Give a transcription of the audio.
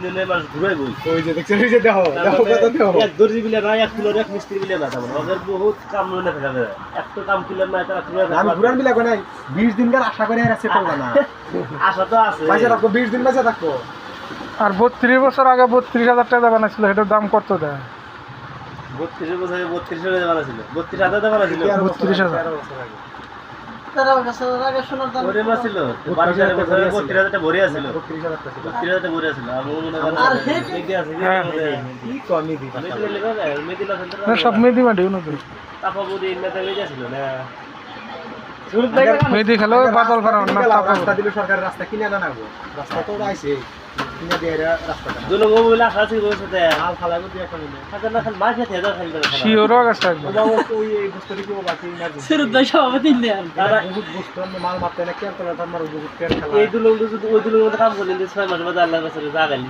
দিলে মাস ঘুরাই বই ওই যে দেখছেন ওই যে দেখো দেখো কত দেখো এক দর্জি বিলে না এক কিলোর এক মিস্ত্রি বিলে না তেমন ওদের বহুত কাম লইলে থাকা যায় একটা কাম কিলোর না তারা আমি ঘুরান বিলা কোন 20 দিনকার আশা করে আছে করব না আশা তো আছে পয়সা রাখো 20 দিন পয়সা রাখো আর 32 বছর আগে 32,000 টাকা বানাইছিল এটার দাম কত দেয় 32 বছরে 32,000 বানাছিল 32,000 বানাছিল 32,000 ওরে মাছিল 12 বছরে 32,000 টা ভরে আছিল 32,000 টাকা ছিল 32,000 টা ভরে আছিল আমি মনে করি আর হে কি আছে কি কমই দিই মেদিলা না সেন্টার সব মেদি মাটি উন্নত তাপাবুদি মেদা মেদা ছিল না মেদি খেলো বাদল ফারাম না রাস্তা দিলে সরকার রাস্তা কিনে না নাগো রাস্তা তো আইছে কিনে দিয়ে রাস্তাটা দুলো গো বলে আশা ছিল সাথে আল ফালাইবো দিয়ে একটা মিলে সাথে না খান মাঝে থেকে খেলতে শিওরও গেছে একদম ওই এই বস্তুটি কি বাকি না সিরুদ্দাই সভাপতি নেন তারা বহুত বস্তু আমরা মাল মারতে না কেন করে আমার বহুত কেন খেলা এই দুলো ওই দুলোর মধ্যে কাম করলেন 6 মাস বাদে আল্লাহর কাছে জাগাইলেন